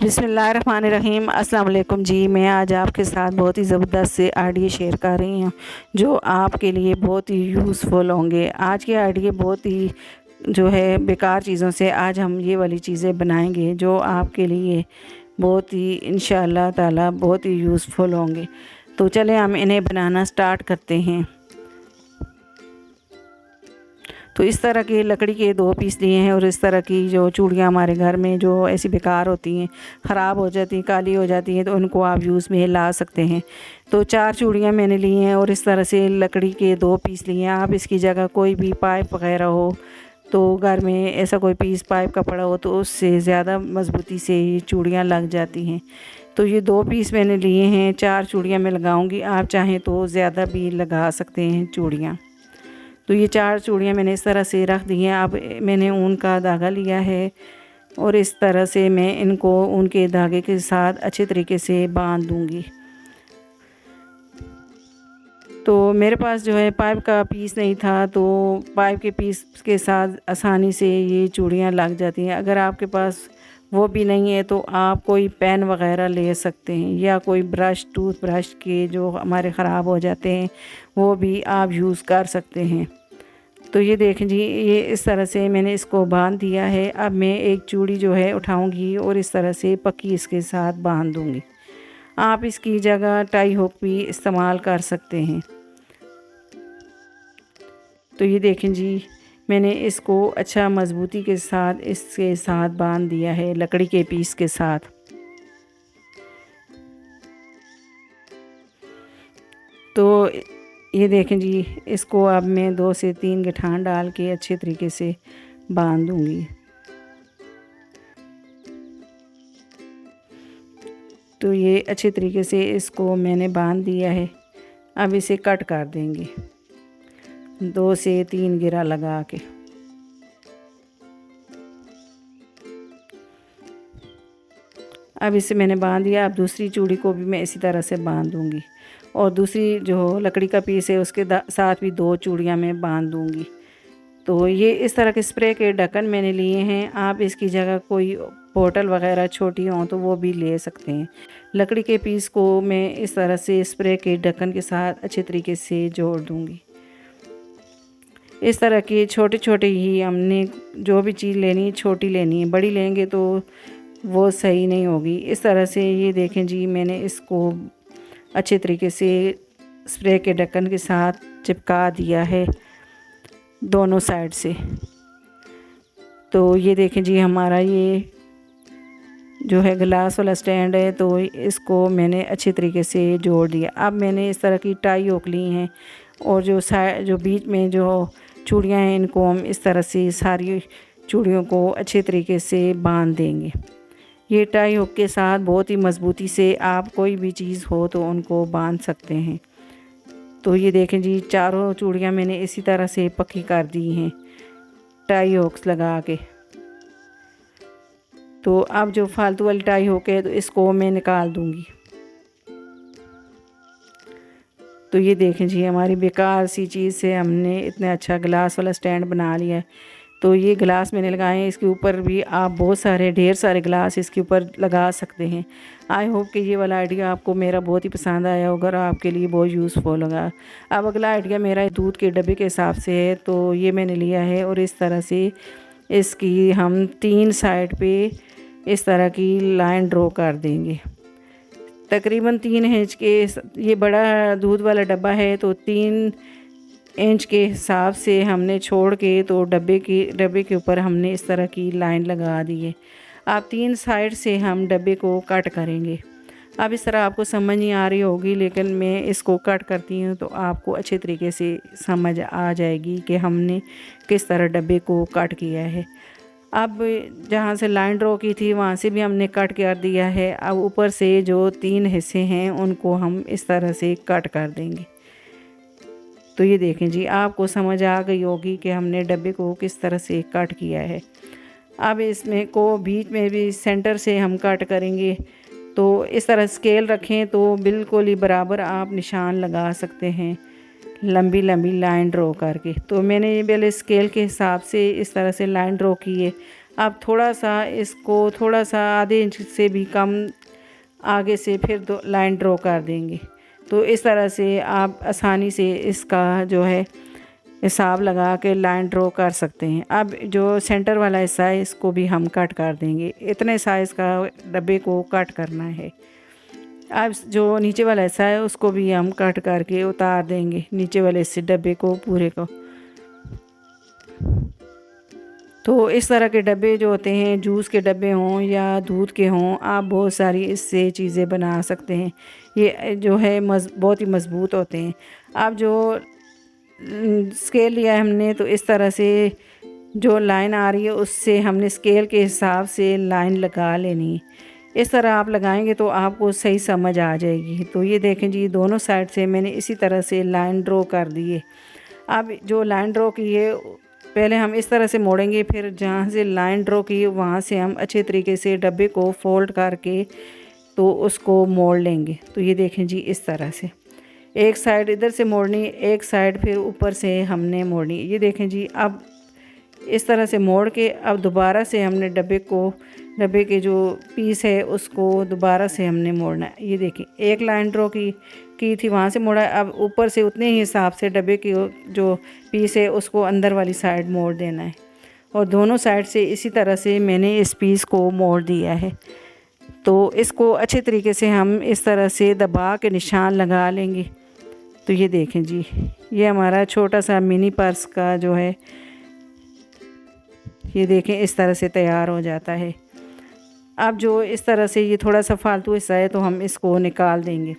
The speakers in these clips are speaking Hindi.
बिस्मिल्लाहिर्रहमानिर्रहीम। अस्सलाम वालेकुम जी। मैं आज आपके साथ बहुत ही ज़बरदस्त से आइडिया शेयर कर रही हूँ जो आपके लिए बहुत ही यूज़फुल होंगे। आज के आइडिया बहुत ही जो है बेकार चीज़ों से आज हम ये वाली चीज़ें बनाएंगे जो आपके लिए बहुत ही इंशाअल्लाह ताला बहुत ही यूज़फुल होंगे। तो चलें हम इन्हें बनाना स्टार्ट करते हैं। तो इस तरह के लकड़ी के 2 पीस लिए हैं और इस तरह की जो चूड़ियाँ हमारे घर में जो ऐसी बेकार होती हैं, ख़राब हो जाती हैं, काली हो जाती हैं, तो उनको आप यूज़ में ला सकते हैं। तो 4 चूड़ियाँ मैंने ली हैं और इस तरह से लकड़ी के 2 पीस लिए हैं। आप इसकी जगह कोई भी पाइप वगैरह हो तो घर में ऐसा कोई पीस पाइप का पड़ा हो तो उससे ज़्यादा मज़बूती से ये चूड़ियाँ लग जाती हैं। तो ये 2 पीस मैंने लिए हैं, 4 चूड़ियाँ मैं लगाऊंगी। आप चाहें तो ज़्यादा भी लगा सकते हैं चूड़ियाँ। तो ये 4 चूड़ियाँ मैंने इस तरह से रख दी हैं। अब मैंने ऊन का धागा लिया है और इस तरह से मैं इनको ऊन के धागे के साथ अच्छे तरीके से बांध दूंगी। तो मेरे पास जो है पाइप का पीस नहीं था, तो पाइप के पीस के साथ आसानी से ये चूड़ियाँ लग जाती हैं। अगर आपके पास वो भी नहीं है तो आप कोई पेन वगैरह ले सकते हैं या कोई ब्रश, टूथ ब्रश के जो हमारे ख़राब हो जाते हैं वो भी आप यूज़ कर सकते हैं। तो ये देखें जी, ये इस तरह से मैंने इसको बांध दिया है। अब मैं एक चूड़ी जो है उठाऊंगी और इस तरह से पक्की इसके साथ बांध दूंगी। आप इसकी जगह टाई हुक भी इस्तेमाल कर सकते हैं। तो ये देखें जी, मैंने इसको अच्छा मज़बूती के साथ इसके साथ बांध दिया है लकड़ी के पीस के साथ। तो ये देखें जी, इसको अब मैं 2 से 3 गठान डाल के अच्छे तरीके से बांध दूंगी। तो ये अच्छे तरीके से इसको मैंने बांध दिया है। अब इसे कट कर देंगे 2 से 3 गिरा लगा के। अब इसे मैंने बांध दिया। अब दूसरी चूड़ी को भी मैं इसी तरह से बांध दूंगी और दूसरी जो लकड़ी का पीस है उसके साथ भी 2 चूड़ियाँ मैं बांध दूंगी। तो ये इस तरह के स्प्रे के ढक्कन मैंने लिए हैं। आप इसकी जगह कोई बोतल वगैरह छोटी हो तो वो भी ले सकते हैं। लकड़ी के पीस को मैं इस तरह से स्प्रे के ढक्कन के साथ अच्छे तरीके से जोड़ दूंगी। इस तरह के छोटे छोटे ही हमने जो भी चीज़ लेनी छोटी लेनी है, बड़ी लेंगे तो वो सही नहीं होगी। इस तरह से ये देखें जी, मैंने इसको अच्छे तरीके से स्प्रे के ढक्कन के साथ चिपका दिया है दोनों साइड से। तो ये देखें जी, हमारा ये जो है गिलास वाला स्टैंड है, तो इसको मैंने अच्छे तरीके से जोड़ दिया। अब मैंने इस तरह की टाई हुक ली हैं और जो बीच में जो चूड़ियाँ हैं इनको हम इस तरह से सारी चूड़ियों को अच्छे तरीके से बांध देंगे। ये टाई हुक के साथ बहुत ही मज़बूती से आप कोई भी चीज़ हो तो उनको बांध सकते हैं। तो ये देखें जी, चारों चूड़ियाँ मैंने इसी तरह से पक्की कर दी हैं टाई हुक्स लगा के। तो अब जो फालतू वाली टाई हुक है तो इसको मैं निकाल दूंगी। तो ये देखें जी, हमारी बेकार सी चीज़ से हमने इतना अच्छा गिलास वाला स्टैंड बना लिया है। तो ये गिलास मैंने लगाए हैं, इसके ऊपर भी आप बहुत सारे ढेर सारे गिलास इसके ऊपर लगा सकते हैं। आई होप कि ये वाला आइडिया आपको मेरा बहुत ही पसंद आया होगा और आपके लिए बहुत यूज़फुल होगा। अब अगला आइडिया मेरा दूध के डब्बे के हिसाब से है। तो ये मैंने लिया है और इस तरह से इसकी हम 3 साइड पे इस तरह की लाइन ड्रॉ कर देंगे। तकरीबन 3 इंच के, ये बड़ा दूध वाला डब्बा है तो 3 इंच के हिसाब से हमने छोड़ के तो डब्बे के ऊपर हमने इस तरह की लाइन लगा दी है। अब 3 साइड से हम डब्बे को कट करेंगे। अब इस तरह आपको समझ नहीं आ रही होगी, लेकिन मैं इसको कट करती हूँ तो आपको अच्छे तरीके से समझ आ जाएगी कि हमने किस तरह डब्बे को कट किया है। अब जहाँ से लाइन ड्रॉ की थी वहाँ से भी हमने कट कर दिया है। अब ऊपर से जो 3 हिस्से हैं उनको हम इस तरह से कट कर देंगे। तो ये देखें जी, आपको समझ आ गई होगी कि हमने डब्बे को किस तरह से कट किया है। अब इसमें को बीच में भी सेंटर से हम कट करेंगे। तो इस तरह स्केल रखें तो बिल्कुल ही बराबर आप निशान लगा सकते हैं लंबी लंबी लाइन ड्रॉ करके। तो मैंने ये पहले स्केल के हिसाब से इस तरह से लाइन ड्रॉ की है। अब थोड़ा सा इसको थोड़ा सा आधे इंच से भी कम आगे से फिर दो लाइन ड्रॉ कर देंगे। तो इस तरह से आप आसानी से इसका जो है हिसाब लगा के लाइन ड्रॉ कर सकते हैं। अब जो सेंटर वाला हिस्सा है इसको भी हम कट कर देंगे। इतने साइज़ का डब्बे को कट करना है। अब जो नीचे वाला हिस्सा है उसको भी हम कट करके उतार देंगे, नीचे वाले हिस्से डब्बे को पूरे को। तो इस तरह के डब्बे जो होते हैं, जूस के डब्बे हों या दूध के हों, आप बहुत सारी इससे चीज़ें बना सकते हैं। ये जो है बहुत ही मज़बूत होते हैं। अब जो स्केल लिया है हमने, तो इस तरह से जो लाइन आ रही है उससे हमने स्केल के हिसाब से लाइन लगा लेनी है। इस तरह आप लगाएंगे तो आपको सही समझ आ जाएगी। तो ये देखें जी, दोनों साइड से मैंने इसी तरह से लाइन ड्रॉ कर दी है। अब जो लाइन ड्रॉ की है पहले हम इस तरह से मोड़ेंगे, फिर जहाँ से लाइन ड्रॉ की वहाँ से हम अच्छे तरीके से डब्बे को फोल्ड करके तो उसको मोड़ लेंगे। तो ये देखें जी, इस तरह से एक साइड इधर से मोड़नी, एक साइड फिर ऊपर से हमने मोड़नी। ये देखें जी, अब इस तरह से मोड़ के अब दोबारा से हमने डब्बे के जो पीस है उसको दोबारा से हमने मोड़ना है। ये देखिए, एक लाइन ड्रॉ की थी, वहाँ से मोड़ा। अब ऊपर से उतने ही हिसाब से डब्बे की जो पीस है उसको अंदर वाली साइड मोड़ देना है। और दोनों साइड से इसी तरह से मैंने इस पीस को मोड़ दिया है। तो इसको अच्छे तरीके से हम इस तरह से दबा के निशान लगा लेंगे। तो ये देखें जी, ये हमारा छोटा सा मिनी पर्स का जो है, ये देखें इस तरह से तैयार हो जाता है। अब जो इस तरह से ये थोड़ा सा फालतू हिस्सा है तो हम इसको निकाल देंगे।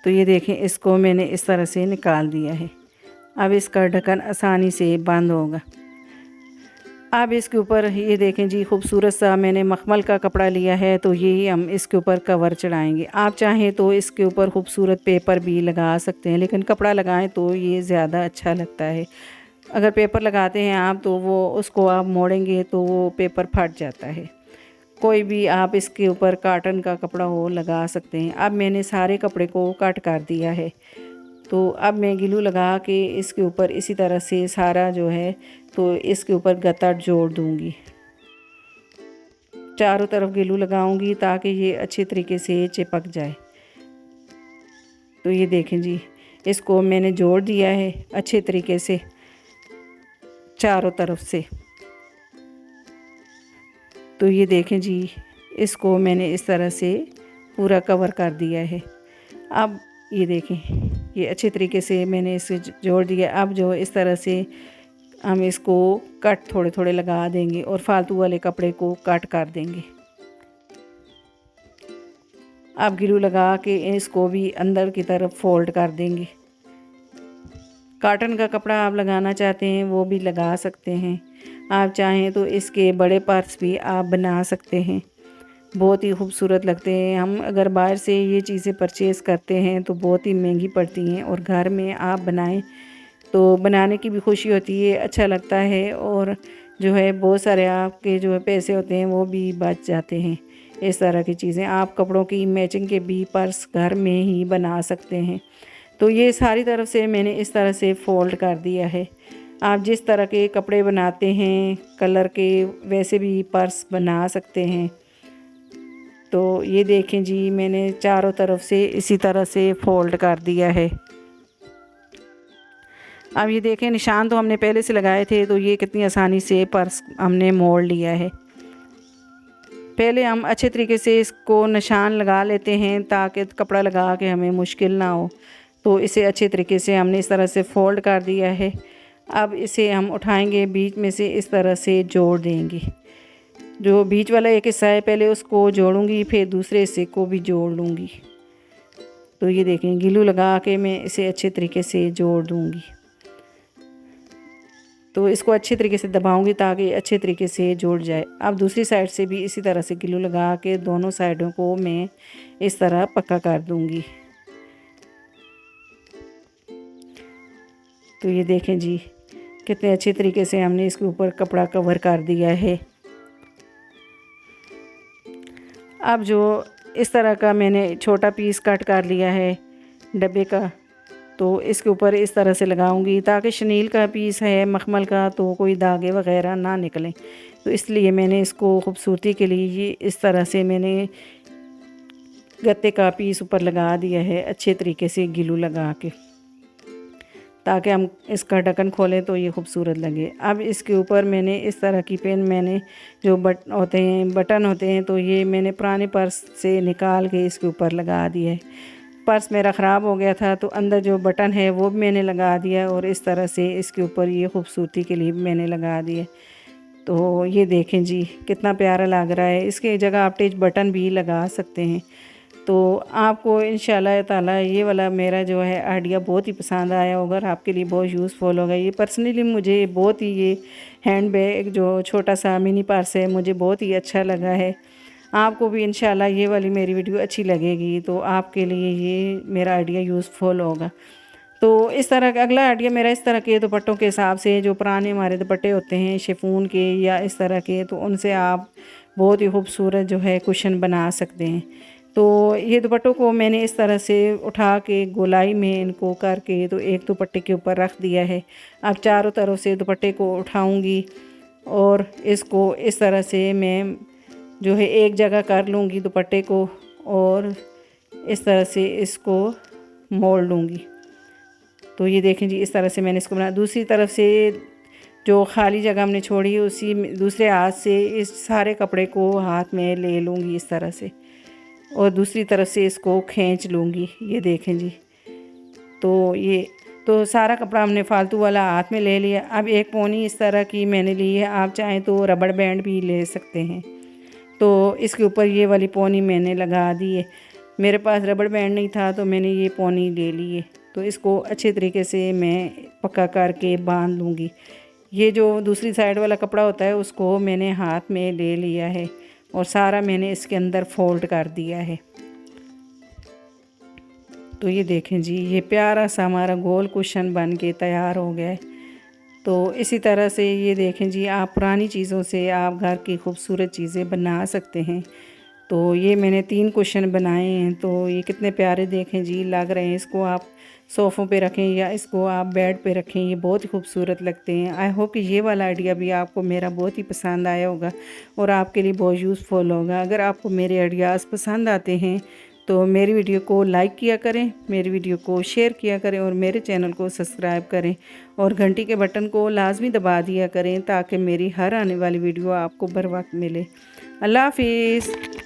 तो ये देखें, इसको मैंने इस तरह से निकाल दिया है। अब इसका ढक्कन आसानी से बंद होगा। अब इसके ऊपर ये देखें जी, खूबसूरत सा मैंने मखमल का कपड़ा लिया है, तो ये हम इसके ऊपर कवर चढ़ाएंगे। आप चाहें तो इसके ऊपर खूबसूरत पेपर भी लगा सकते हैं, लेकिन कपड़ा लगाएं तो ये ज़्यादा अच्छा लगता है। अगर पेपर लगाते हैं आप तो वो उसको आप मोड़ेंगे तो वो पेपर फट जाता है। कोई भी आप इसके ऊपर कॉटन का कपड़ा हो लगा सकते हैं। अब मैंने सारे कपड़े को कट कर दिया है। तो अब मैं ग्लू लगा के इसके ऊपर इसी तरह से सारा जो है तो इसके ऊपर गत्ता जोड़ दूंगी। चारों तरफ ग्लू लगाऊंगी ताकि ये अच्छे तरीके से चिपक जाए। तो ये देखें जी, इसको मैंने जोड़ दिया है अच्छे तरीके से चारों तरफ से। तो ये देखें जी, इसको मैंने इस तरह से पूरा कवर कर दिया है। अब ये देखें, ये अच्छे तरीके से मैंने इसे जोड़ दिया। अब जो इस तरह से हम इसको कट थोड़े थोड़े लगा देंगे और फालतू वाले कपड़े को कट कर देंगे। अब ग्लू लगा के इसको भी अंदर की तरफ फोल्ड कर देंगे। कॉटन का कपड़ा आप लगाना चाहते हैं वो भी लगा सकते हैं। आप चाहें तो इसके बड़े पर्स भी आप बना सकते हैं, बहुत ही खूबसूरत लगते हैं। हम अगर बाहर से ये चीज़ें परचेज़ करते हैं तो बहुत ही महंगी पड़ती हैं, और घर में आप बनाएं तो बनाने की भी खुशी होती है, अच्छा लगता है, और जो है बहुत सारे आपके जो है पैसे होते हैं वो भी बच जाते हैं। इस तरह की चीज़ें आप कपड़ों की मैचिंग के भी पर्स घर में ही बना सकते हैं। तो ये सारी तरफ से मैंने इस तरह से फ़ोल्ड कर दिया है। आप जिस तरह के कपड़े बनाते हैं कलर के, वैसे भी पर्स बना सकते हैं। तो ये देखें जी, मैंने चारों तरफ से इसी तरह से फ़ोल्ड कर दिया है। अब ये देखें, निशान तो हमने पहले से लगाए थे, तो ये कितनी आसानी से पर्स हमने मोड़ लिया है। पहले हम अच्छे तरीके से इसको निशान लगा लेते हैं ताकि कपड़ा लगा के हमें मुश्किल ना हो। तो इसे अच्छे तरीके से हमने इस तरह से फ़ोल्ड कर दिया है। अब इसे हम उठाएंगे, बीच में से इस तरह से जोड़ देंगे। जो बीच वाला एक हिस्सा है पहले उसको जोड़ूंगी, फिर दूसरे हिस्से को भी जोड़ लूँगी। तो ये देखें, ग्लू लगा के मैं इसे अच्छे तरीके से जोड़ दूँगी। तो इसको अच्छे तरीके से दबाऊंगी ताकि अच्छे तरीके से जुड़ जाए। अब दूसरी साइड से भी इसी तरह से ग्लू लगा के दोनों साइडों को मैं इस तरह पक्का कर दूंगी। तो ये देखें जी, कितने अच्छे तरीके से हमने इसके ऊपर कपड़ा कवर कर दिया है। अब जो इस तरह का मैंने छोटा पीस कट कर लिया है डब्बे का, तो इसके ऊपर इस तरह से लगाऊंगी ताकि शनील का पीस है मखमल का, तो कोई दागे वगैरह ना निकलें। तो इसलिए मैंने इसको खूबसूरती के लिए ये इस तरह से मैंने गत्ते का पीस ऊपर लगा दिया है अच्छे तरीके से गिलू लगा के, ताकि हम इसका ढक्कन खोलें तो ये खूबसूरत लगे। अब इसके ऊपर मैंने इस तरह की पेन, मैंने जो बटन होते हैं तो ये मैंने पुराने पर्स से निकाल के इसके ऊपर लगा दिया है। पर्स मेरा ख़राब हो गया था तो अंदर जो बटन है वो भी मैंने लगा दिया, और इस तरह से इसके ऊपर ये खूबसूरती के लिए भी मैंने लगा दिया। तो ये देखें जी कितना प्यारा लग रहा है। इसके जगह आप टच बटन भी लगा सकते हैं। तो आपको इंशाल्लाह ताला ये वाला मेरा जो है आइडिया बहुत ही पसंद आया होगा और आपके लिए बहुत यूज़फुल होगा। ये पर्सनली मुझे बहुत ही, ये हैंड बैग जो छोटा सा मिनी पर्स है मुझे बहुत ही अच्छा लगा है। आपको भी इंशाल्लाह ये वाली मेरी वीडियो अच्छी लगेगी तो आपके लिए ये मेरा आइडिया यूज़फुल होगा। तो इस तरह का अगला आइडिया मेरा इस तरह के दुपट्टों के हिसाब से, जो पुराने हमारे दुपट्टे होते हैं शिफॉन के या इस तरह के, तो उनसे आप बहुत ही खूबसूरत जो है कुशन बना सकते हैं। तो ये दुपट्टों को मैंने इस तरह से उठा के गोलाई में इनको करके तो एक दुपट्टे के ऊपर रख दिया है। अब चारों तरफ से दुपट्टे को उठाऊंगी और इसको इस तरह से मैं जो है एक जगह कर लूँगी दुपट्टे को, और इस तरह से इसको मोड़ लूँगी। तो ये देखें जी इस तरह से मैंने इसको बनाया। दूसरी तरफ से जो खाली जगह हमने छोड़ी उसी दूसरे हाथ से इस सारे कपड़े को हाथ में ले लूँगी इस तरह से, और दूसरी तरफ से इसको खींच लूँगी। ये देखें जी, तो सारा कपड़ा हमने फालतू वाला हाथ में ले लिया। अब एक पोनी इस तरह की मैंने ली है, आप चाहें तो रबड़ बैंड भी ले सकते हैं। तो इसके ऊपर ये वाली पोनी मैंने लगा दी है। मेरे पास रबड़ बैंड नहीं था तो मैंने ये पोनी ले ली है। तो इसको अच्छे तरीके से मैं पक्का करके बांध लूँगी। ये जो दूसरी साइड वाला कपड़ा होता है उसको मैंने हाथ में ले लिया है और सारा मैंने इसके अंदर फोल्ड कर दिया है। तो ये देखें जी ये प्यारा सा हमारा गोल कुशन बन के तैयार हो गया है। तो इसी तरह से ये देखें जी आप पुरानी चीज़ों से आप घर की खूबसूरत चीज़ें बना सकते हैं। तो ये मैंने 3 कुशन बनाए हैं, तो ये कितने प्यारे देखें जी लग रहे हैं। इसको आप सोफ़ों पे रखें या इसको आप बेड पे रखें, ये बहुत ही खूबसूरत लगते हैं। आई होप कि ये वाला आइडिया भी आपको मेरा बहुत ही पसंद आया होगा और आपके लिए बहुत यूज़फुल होगा। अगर आपको मेरे आइडियाज़ पसंद आते हैं तो मेरी वीडियो को लाइक किया करें, मेरी वीडियो को शेयर किया करें और मेरे चैनल को सब्सक्राइब करें और घंटी के बटन को लाजमी दबा दिया करें ताकि मेरी हर आने वाली वीडियो आपको बर वक्त मिले। अल्लाह हाफिज़।